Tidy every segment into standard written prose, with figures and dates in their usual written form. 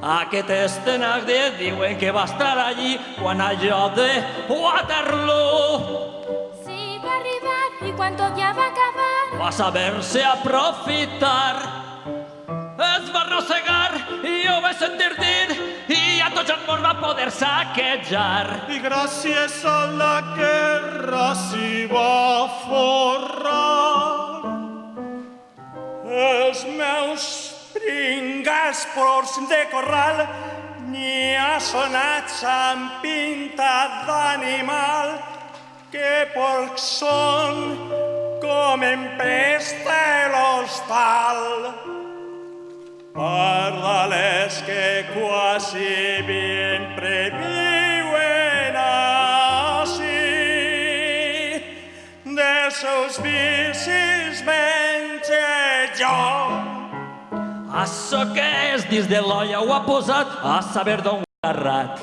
Aquest Estenagde diuen que va estar allí quan allò de Waterloo. Sí, va arribar i quan tot ja va acabar Va saber-se aprofitar. Es va arrossegar i ho va sentir dir i a tots els morts va poder saquejar. I gràcies a la guerra s'hi va forrar. Els meus pringas porcs de corral n'hi ha sonats amb pinta d'animal. Que porcs són com empesta l'hostal. Pardales que quasi sempre viuen així. Dels seus vicis menge jo. Açò que és dins de l'olla ho ha posat a saber d'on ho ha agarrat.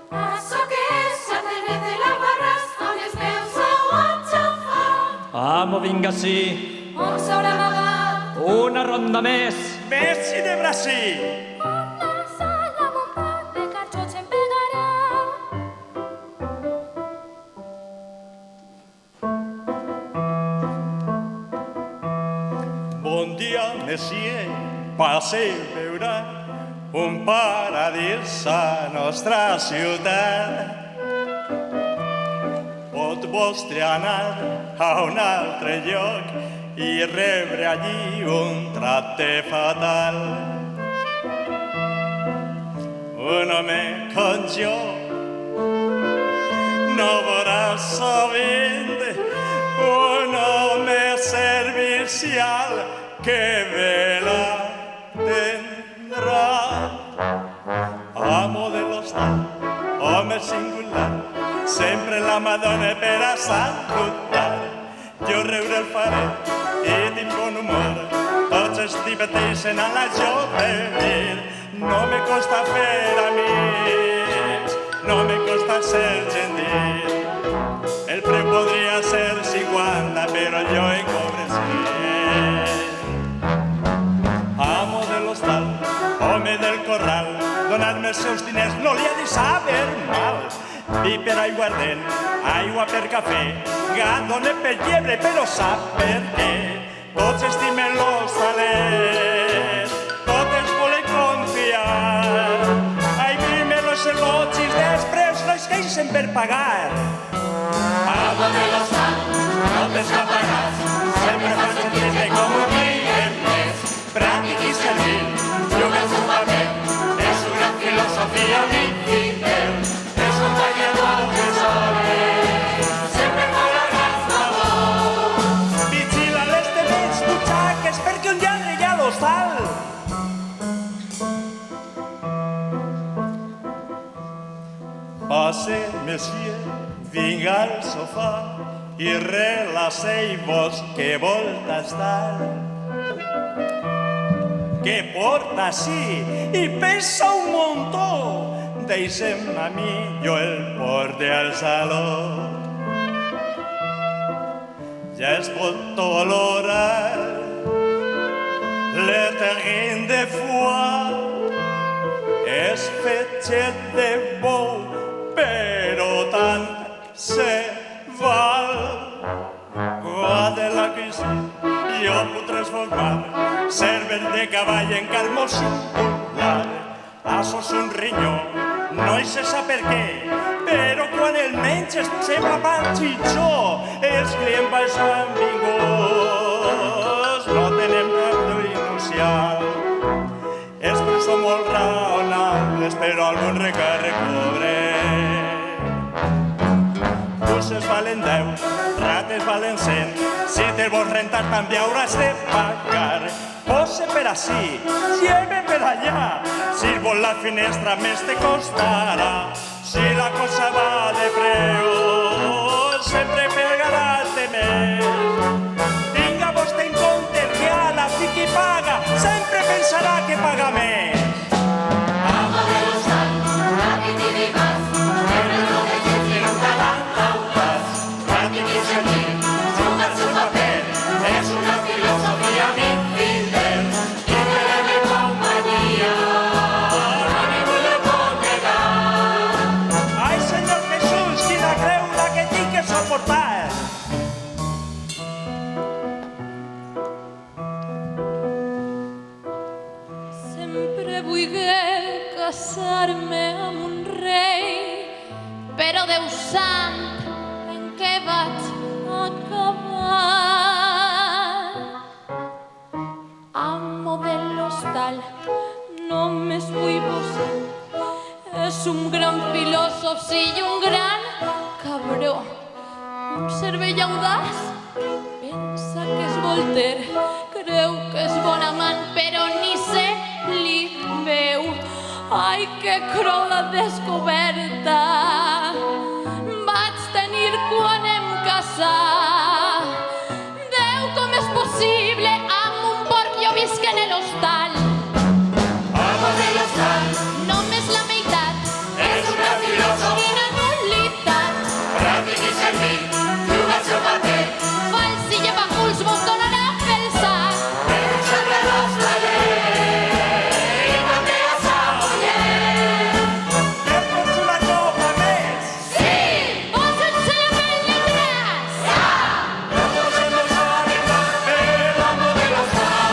Açò que és xaternet de la barras on els meus ho han xafat. Amo, vinga, sí, On s'haurà amagat una ronda més. Messi de Brasil. una sala amb un pot de carxots em pegarà. Bon dia, Messier, passeu, veurà un paradís a nostra ciutat. Pot vostre anar a un altre lloc i rebre allí un tracte fatal. Un home com jo no veurà sovint un home servicial que ve la tendrà. Amo de l'hostal, home singular, sempre la Madonna per a saludar. Jo riure el faré i tinc bon humor, tots es diverteixen a la joventut. No me costa fer amics, no me costa ser gentil. El preu podria ser 50, però jo en cobre 100. Amo de l'hostal, home del corral, donant-me els seus diners no li ha de saber mal. Vi per aiguardent, aigua per cafè, gat dona per llebre, però sap per què. Tots estimen l'hostalet, tots volen confiar. Ai, primer los elogis, després no es queixen per pagar. Amo de l'hostal, no t'escaparàs, sempre fas entendre com un client més. Pràctic i servil, juga el seu paper, és una gran filosofia fidel. És un ballador que soles, sempre faràs favor. Vigila les teves butxaques perquè un lladre ja l'hostal. Passe, Messier, vinga al sofà i relaceu-vos que vol tastar. Que porta sí i pesa un muntó. Deixem a mi, jo el porte al saló. Ja es pot olorar le terrin de foie. És fetget de bou, però tant se val. Gua de la cuisine, jo puc transformar cervell de cavall en carn singular. Assos un rinyó, no hi se sap per què, però quan el menges sembla panxitxó. Els clients baix ambigós no tenen preu inicial. Els preus són molt raonables, però algun recàrrec cobrem. Puces valen 10, rates valen 100, si te'l vols rentar també hauràs de pagar. Pose per ací, lleve per allà, si vols la finestra més te costarà. Si la cosa va de preu, sempre pegaràs de més. Tinga vostè en compte que a la fi qui paga sempre pensarà que paga més. Amo de l'hostal, ràpid i vivaç, veure el que tens i un talant audàç. Pràctic i senzill, juga el seu paper, és una filosofia ben fidel. Que te debe companyia. que vulgué casar-me amb un rei, però Déu sant, en què vaig acabar? Amo de l'hostal, només vull vos. És un gran filòsof, sí, i un gran cabró. Un cervell audaç pensa que és Voltaire, creu que és bon amant, però ni se li veu. Ai, que crola descoberta vaig tenir quan em casar. Déu, com és possible, amb un porc jo visc en l'hostal. Amo de l'hostal, Només la meitat és un gran filòsof, quina nul·litat. pràctic i servil, juga el seu paper, Fals i llevaculs vos donarà pel sac. però sempre l'hostaler i també a sa muller. Em pots una copa més? Vos ensenya pel lletràs. Todos no saben el amo de l'hostal.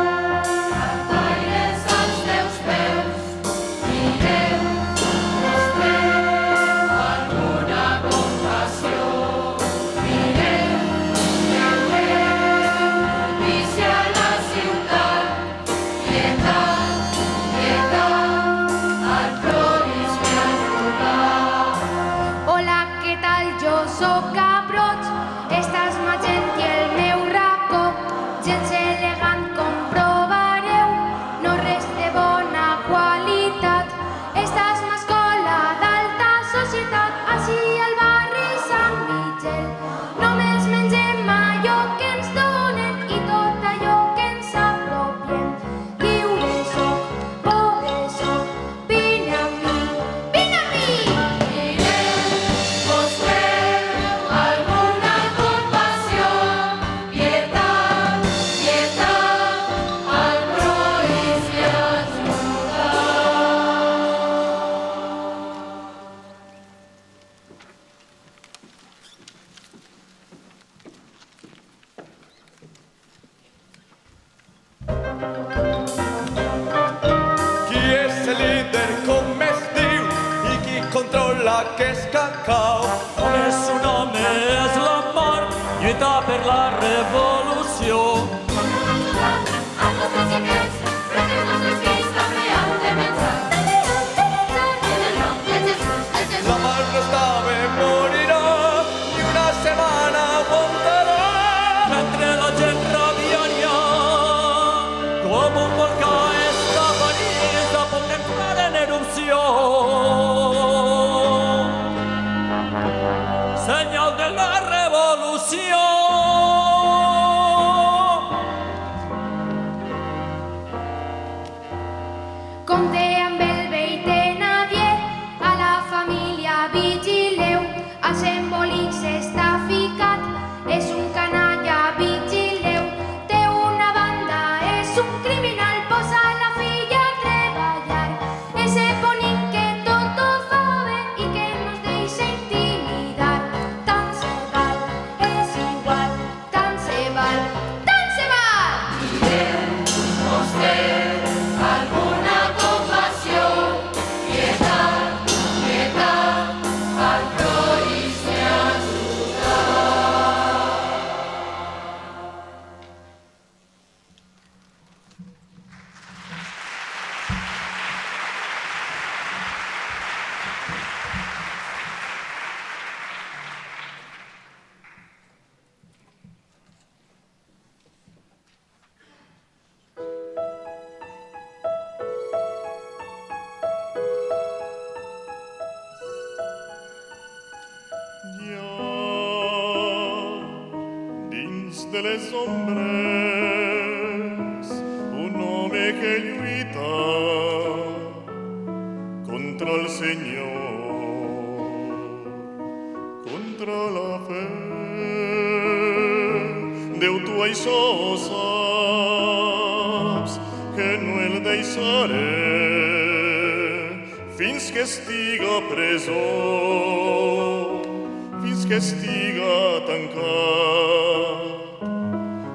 Aires als teus peus, mireu, mostreu alguna compassió. Mireu, visi a la ciutat, pietat, pietat, al ploris que has robat. Hola, què tal? Jo sóc Cabroig, estàs magent i el meu racó, gens elegant, comprovareu, no res de bona qualitat. Estàs m'escola d'alta societat, així al barri Sant Miquel. Només mengem allò que ens donen i tot allò que ens apropiem. Lliure soc, pobre soc, vine a mi, vine a mi! Mireu, mostreu alguna compassió, pietat, pietat, al ploris que has Qui és el líder, com es diu, i qui controla aquest cacau? No és un home, és la mort, lluita per la revolució. als nostres secrets, perquè els nostres fills també han de pensar. En el nom de Jesús, de Jesús. La mar no estava, morirà, i una setmana aguantarà. Mentre la gent rabiaria, com un volcà està París a punt d'entrar en erupció. Senyal de la revolució. Compte amb el vell Thénardier, a la família vigileu, als embolics està ficat, és un canalla, vigileu, té una banda, és un criminal, posa la filla a treballar, ese bonic que tot ho fa bé i que no es deixa intimidar, tant se val, és igual, tant se val, tant se val! Mireu, mostreu alguna compassió, pietat, pietat, al ploris que has robat. Ja, dins de les ombres lluita contra el Senyor, contra la fe. Déu, tu això saps, que no el deixaré fins que estiga presó, fins que estiga tancat.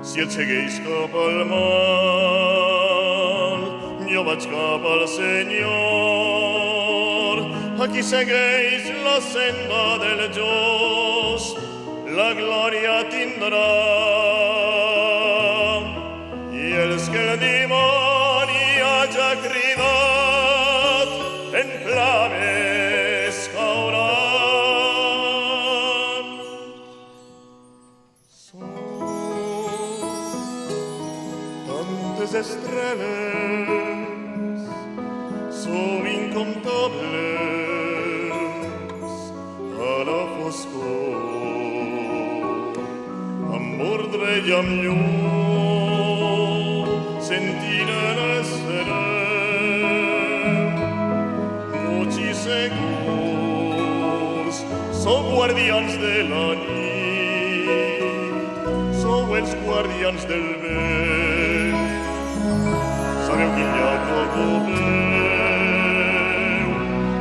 Si et segueix cap al mal, jo vaig cap al Senyor. Aquí segueix la senda del just, la glòria tindrà. I els que el dimoni haja cridat, en flames cauran. Tantes estrelles, són incomptables a la foscor, amb ordre i amb llum, sentinelles serem, muts i segurs, sou guardians de la nit, sou els guardians del vent. Sabeu quin lloc ocupeu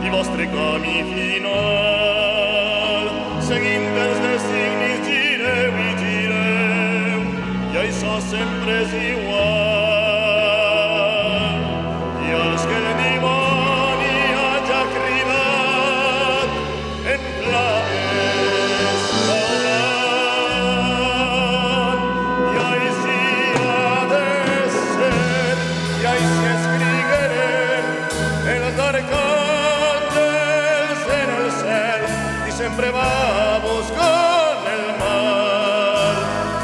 i vostre camí final. Seguint els designis gireu i gireu i això sempre és igual. I els que el dimoni haja cridat en flames cauran. I així ha de ser, i així escriguerem els arcàngels en el cel, i sempre va buscant el mal,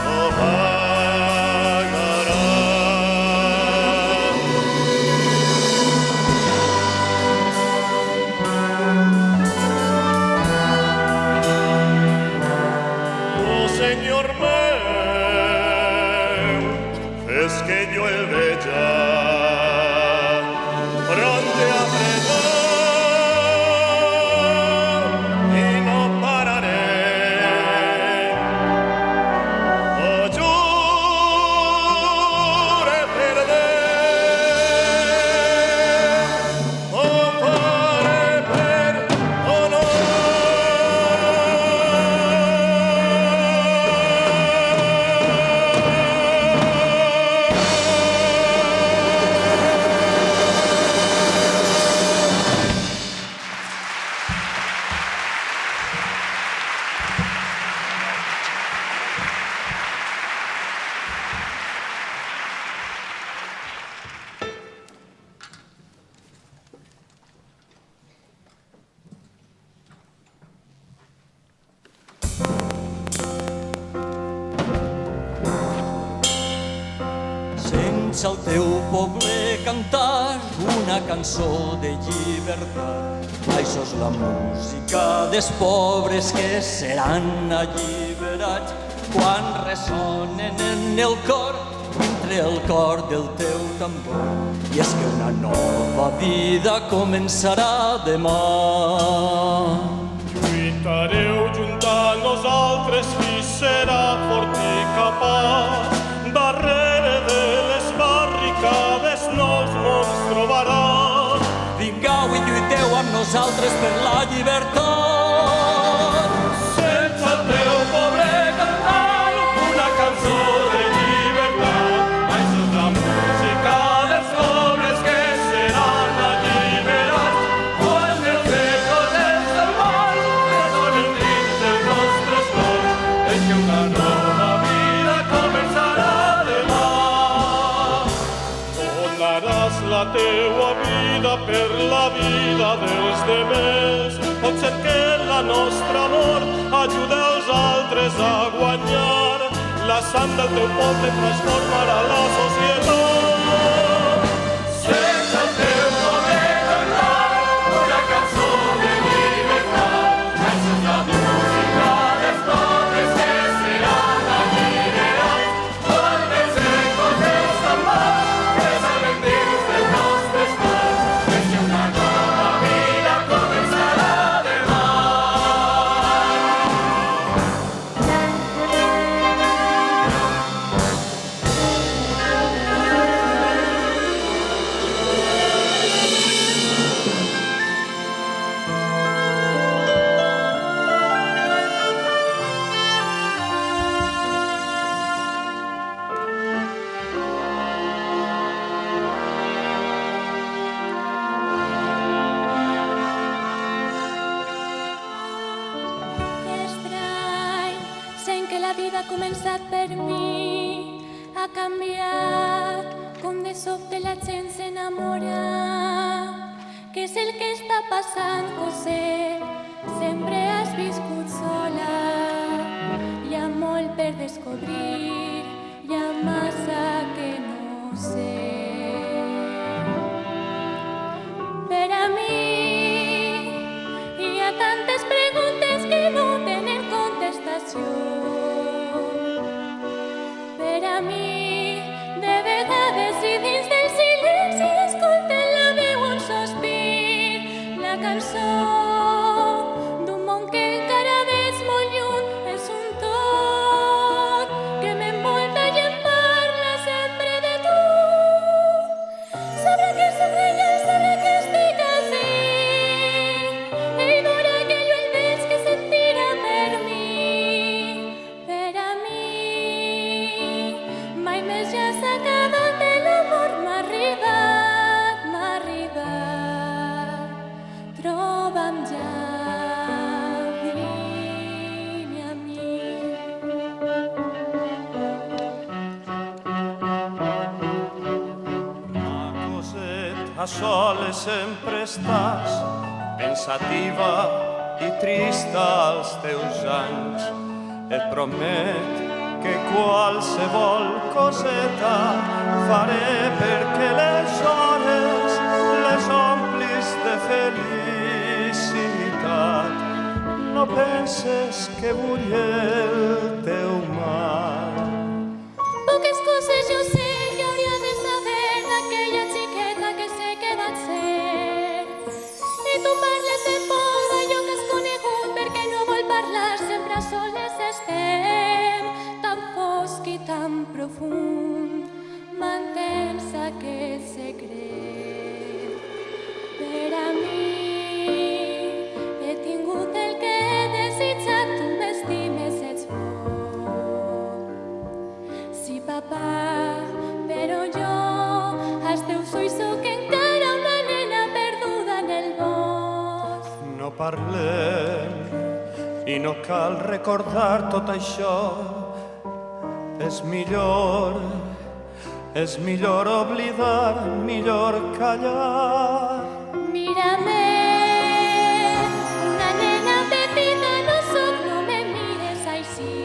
ho pagarà. Oh, Senyor meu, fes que jo el veja pronte a presó i no pararé. Ho jure per Déu, ho faré per honor. Sense el teu poble cantar una cançó de llibertat. Això és la música dels pobres que seran alliberats quan ressonen en el cor, entre el cor del teu tambor. I és que una nova vida començarà demà. Lluitareu junt a nosaltres, qui serà fort i capaç. Darrere de les barricades nous mons trobarà. Vingueu i lluiteu amb nosaltres per la llibertat. Sense el teu poble cantar una cançó de llibertat. Això és la música dels pobres que seran alliberats. Quan els ecos del mal ressonen dins dels nostres cors, és que una nova vida començarà demà. Donaràs la teua vida per la vida dels demés. Pot ser que la nostra mort ajuda els altres a guanyar. La sang del teu poble transformarà la societat. Sense el teu poble cantar una cançó de llibertat. Això és la música dels pobres que seran alliberats. Quan els ecos dels tambors ressonen dins de començat per mi a canviar, com de sobte la gent s'enamora. Què és el que està passant, José? Sempre has viscut sola. Hi ha molt per descobrir, hi ha massa que no sé. Per a mi hi ha tantes preguntes que no tenen contestació. Per a mi, de vegades i dins del silenci escolten la veu un sospir, la cançó d'un món que encara veig molt lluny. És un tot que m'envolta i em parla sempre de tu. Sabrà que soc real, sabrà que estic ací. Ell veurà que jo el veig que se't tira per mi. Per a mi mai més ja s'ha acabat l'amor. M'ha arribat. Troba'm ja, vine a mi. A soles sempre estàs, pensativa i trista als teus anys. Et promet que qualsevol coseta faré perquè les hores les omplis de felicitat. No penses que vull el teu mal. Poques coses jo sé que hauria de saber d'aquella xiqueta que sé que vaig ser. I tu parles de por d'allò que has conegut perquè no vol parlar, sempre a soles estem, tan fosc i tan profund. Mantens aquest secret. Per a mi he tingut el que he desitjat, tu m'estimes, ets bo. Sí, papà, però jo als teus ulls sóc encara una nena perduda en el bosc. No parlem i no cal recordar tot això. És millor oblidar, millor callar. Mírame, una nena petita no soc, no me mires així.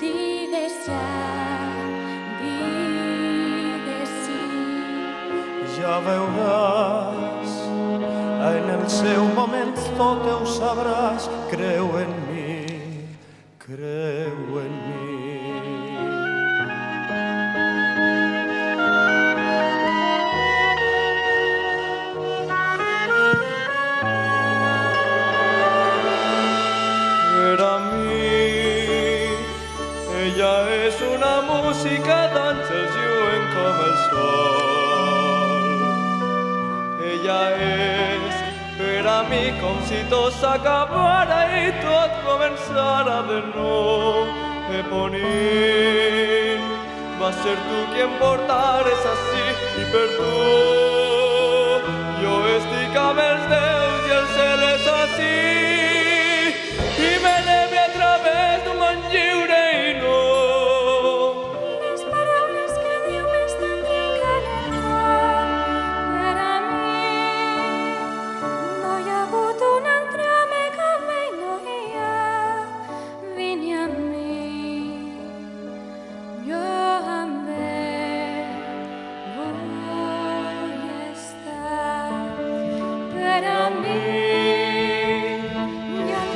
Digues ja, digues sí. Ja veuràs, en el seu moment tot ho sabràs. Creu en mi, creu en mi. Per a mi, ella és una música d'àngels lluent com el sol. Ella és per a mi com si tot s'acabara i tot començara de nou. Eponine, va ser tu qui em portares ací i per tu jo estic amb els déus i el cel és ací. I me n'he a través d'un món lliure i nou. Les paraules que diu m'estan trencant el cor. Per a mi no hi ha hagut un altre amic amb ell, no hi ha. Vine a mi, jo amb ell vull estar. Per a mi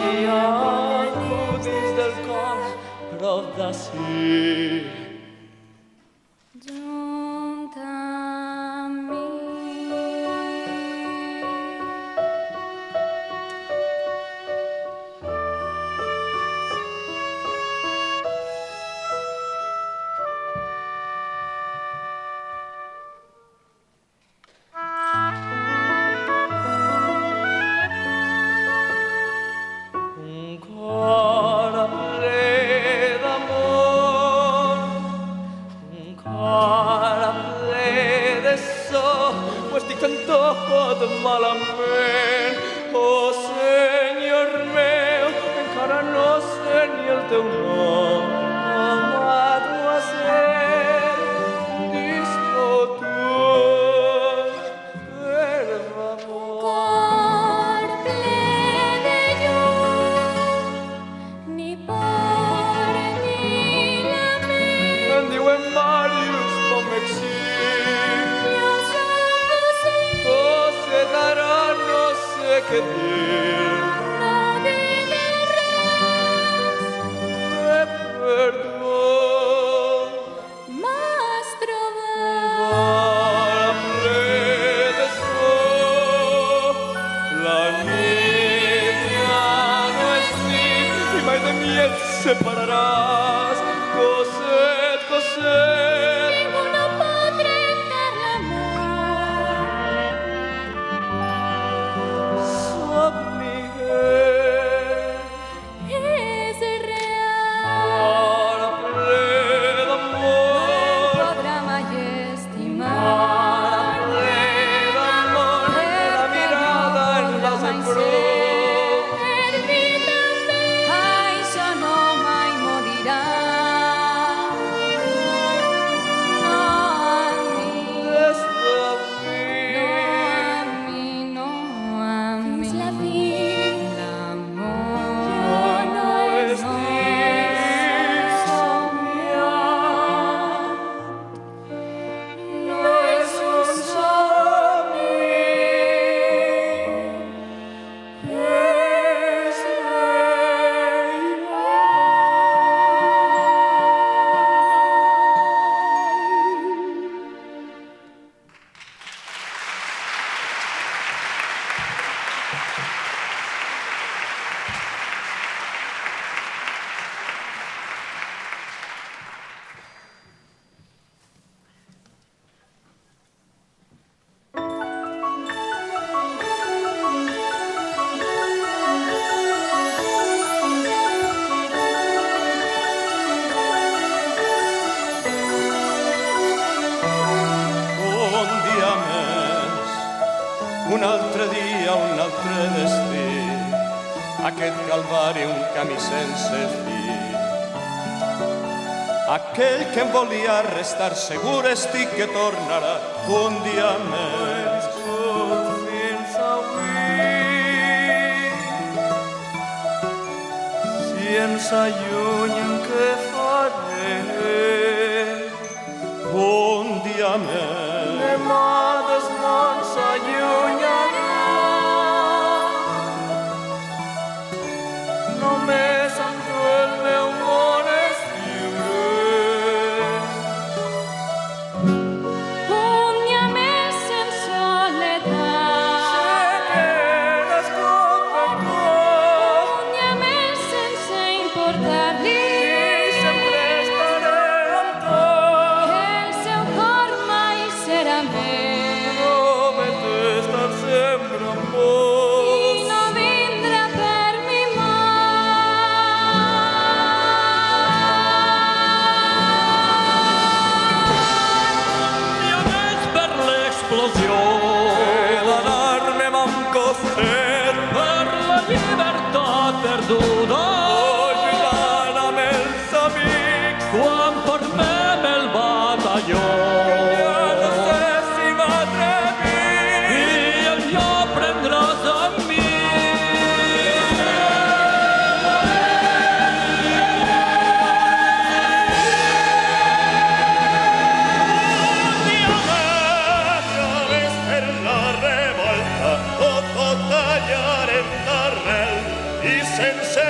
Hi ha algú dins del cor, prop d'ací. junt amb mi. Un cor ple d'amor teu nom, amado a ser, dis-ho tu, per favor. Cor ple de llum, ni por ni lament. Em diuen Màrius, com m'exil. Jo soc Cosset, Cosset, ara no sé què dir. no digues res. M'he perdut. M'has trobat. Vora ple de sol. La nit ja no és nit i mai de mi et separaràs. Cosset, Cosset. Ningú no pot trencar l'amor. Somniguer. És real. Vora ple d'amor. Podrà mai estimar. Ple d'amor. La mirada en les embrons. Per mi també. Això no mai m'ho dirà. No a mi, Des de mi. no a mi. Fins la fi. L'amor No és dins somiar. no és un somni. És real. Un dia més, un altre dia, un altre destí, aquest calvari, un camí sense fi. Aquell que em volia restar segur estic que tornarà un dia més. Fins avui, si ens allunyen, què faré? Un dia més. Nemades no ens allunyaran. Només amb tu el meu món és lliure. Un dia més en soledat. Sé que eres com el cor Un dia més sense importar-li. i sempre estaré amb tu. El seu cor mai serà meu. Promet estar sempre amb vos. I no vindrà per mi I a més per l'explosió, He d'anar-me amb Cosset, per la llibertat perduda, lluitant amb els amics. quan formem el batalló. Ja no sé si m'atrevi. I el jo prendràs amb mi. Llaves per la revolta, tot tallarem d'arrel i sense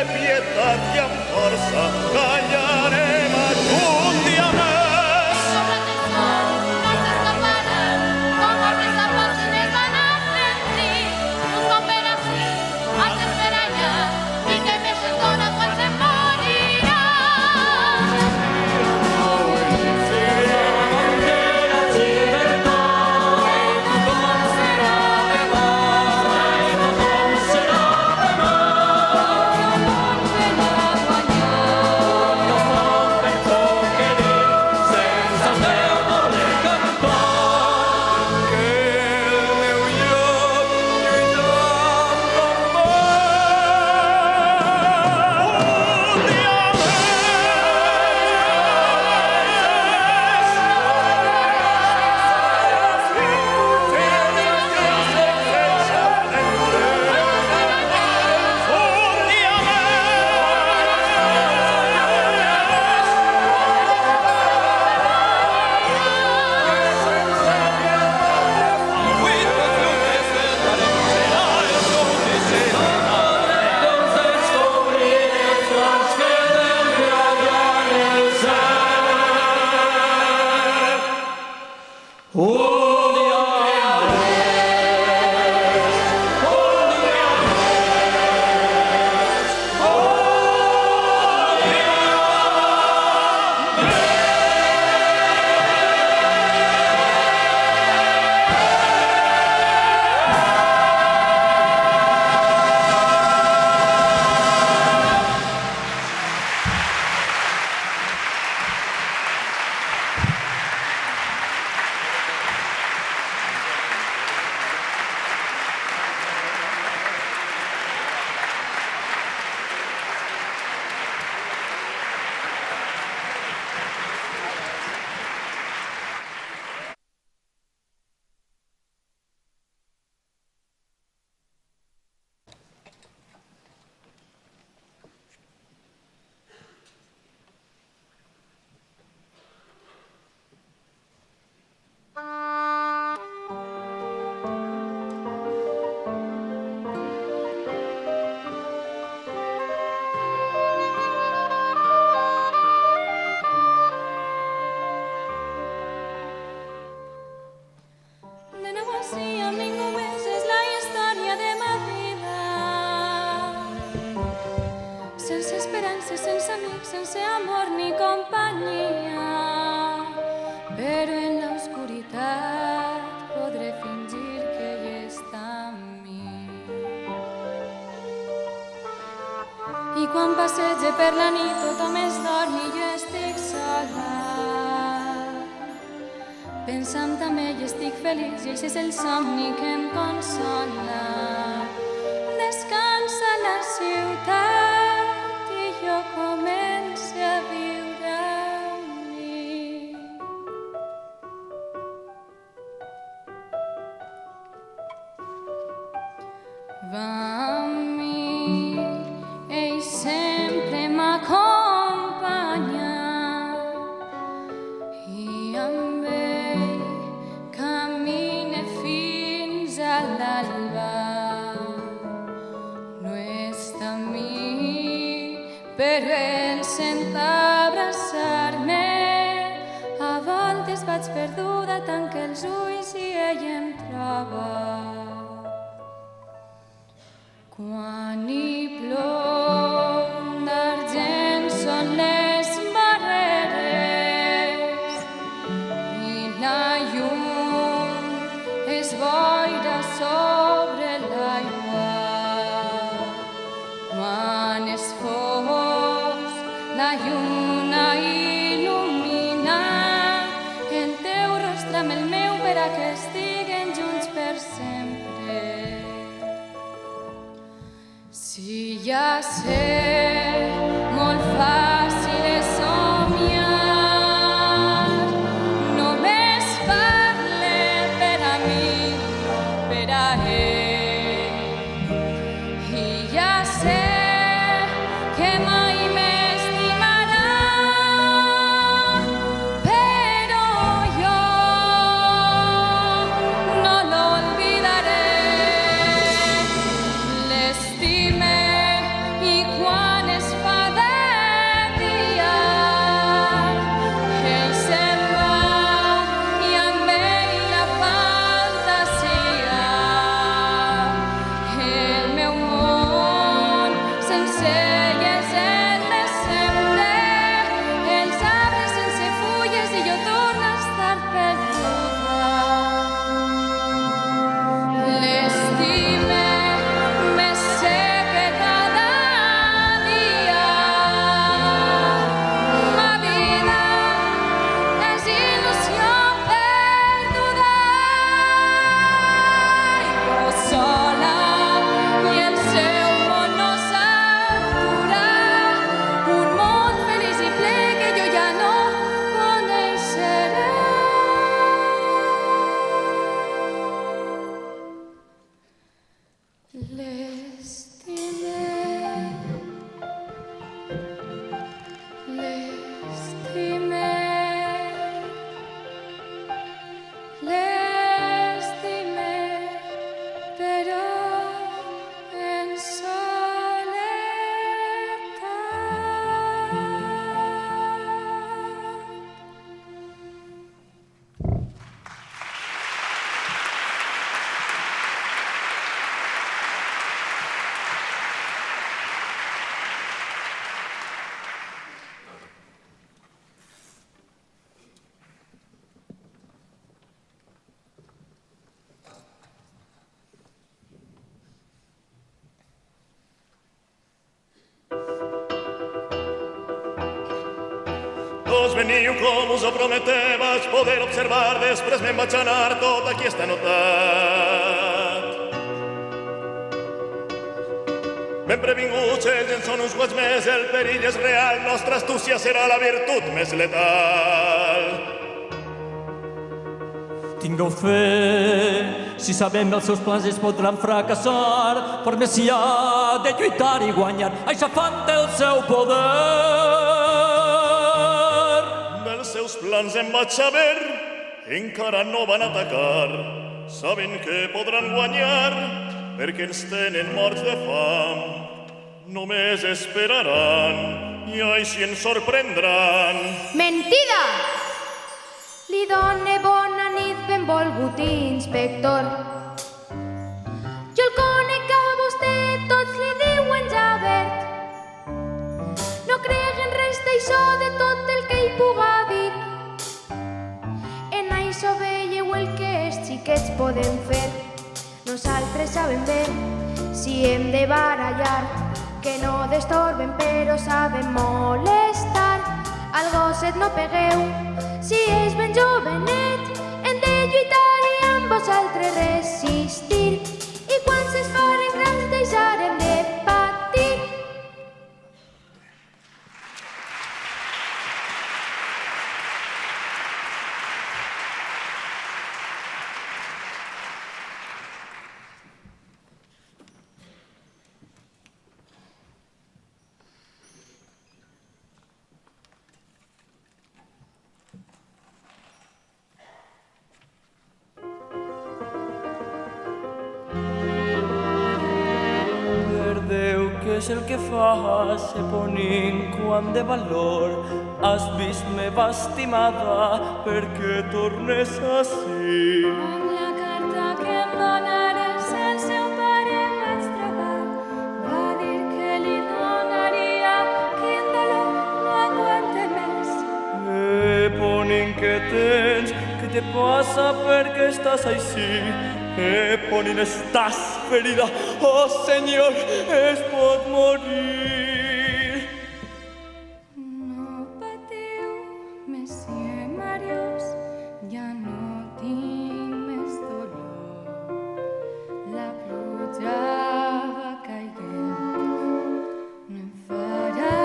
Sense amor ni companyia, però en la oscuritat podré fingir que ell està amb mi. I quan passege per la nit tothom es dorm i jo estic sola, pensant amb ell estic feliç i això és el somni que em consola. Descansa la ciutat i jo començo a viure amb mi. Va amb mi, ell sempre m'acompanya i amb ell camine fins a l'alba. No està amb mi, però ell sent abraçar-me. A voltes vaig perduda, tanco els ulls i ell em troba. Quan hi plou d'argent són les barreres i la llum es boira sobre l'aigua. Quan és fos, la lluna il·lumina el teu rostre amb el meu per a que estiguen junts per sempre. Si ja sé, molt fàcil és somiar, només parle per a mi, per a ell. I ja sé que mai m'estimarà, però jo no l'olvidaré. L'estime i quan Doncs veniu com us ho prometé, vaig poder observar, després me'n vaig anar, tot aquí està anotat. Ben previnguts, ells en són uns quants més, el perill és real, nostra astúcia serà la virtut més letal. Tingueu fe, si sabem els seus plans es podran fracassar, formes si ha de lluitar i guanyar, aixafant el seu poder. Dels seus plans em vaig saber, encara no van atacar, saben que podran guanyar, perquè ens tenen morts de fam. Només esperaran i així ens sorprendran. Mentida! Li done bona nit, benvolgut inspector. Jo el conec a vostè, tots li diuen Javert. No creguen res d'això de tot el que hi puga dir. En això veieu el que els xiquets podem fer. Nosaltres sabem bé si hem de barallar, que no destorben però saben molestar. Al gosset no pegueu, si és ben jovenet, hem de lluitar i amb vosaltres resistir. I quan se'ns faren grans deixarem de patir. És el que fa ser ponint quan de valor has vist meva estimada perquè tornes ací. Amb la carta que em donares el seu pare vaig trobar. Va dir que li donaria quin dolor no aguante més. Ponint, què tens? Què te passa? Per què estàs així? Ponint, estàs ferida. Oh, senyor, es pot morir. No patiu, Monsieur Marius, ja no tinc més dolor. La pluja va caient, no em farà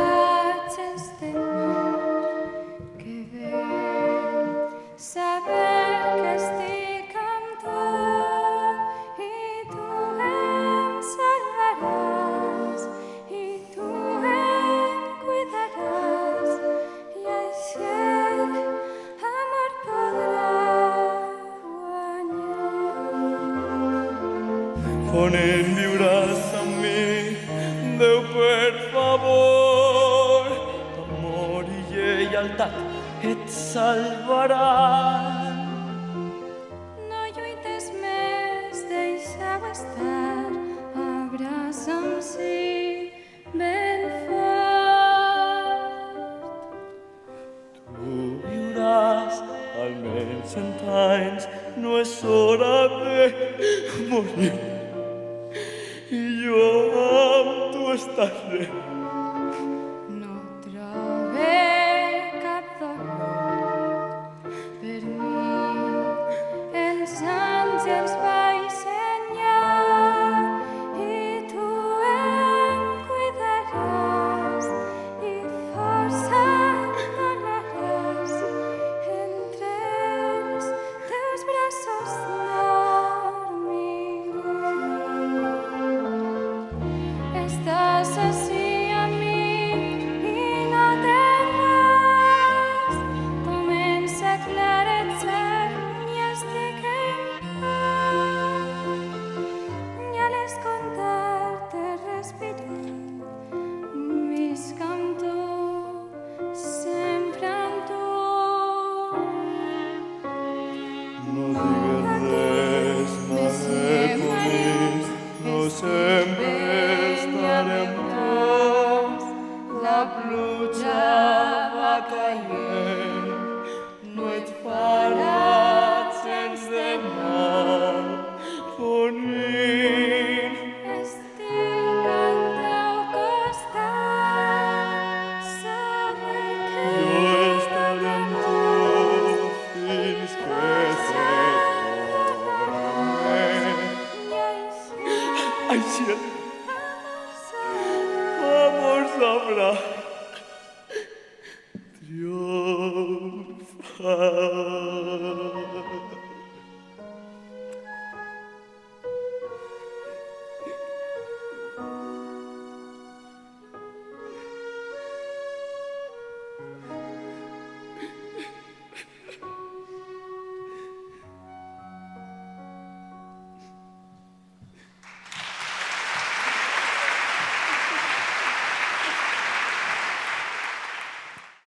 gens de mal. Que bé saber que estic amb tu i tu em salvaràs i tu em cuidaràs i així l'amor podrà guanyar. Ponent, viuràs amb mi, Déu, per favor. Amor i lleialtat et salvaran. No lluites més, deixa-ho estar, abraça'm sí, ben fort. Tu viuràs almenys 100 anys, no és hora de morir. I jo amb tu estaré. No trobe cap dolor per mi. Els àngels baixenjar i tu em cuidaràs i força em donaràs entre els teus braços dormir. Estàs així Ai, cielo. Vamos a hablar.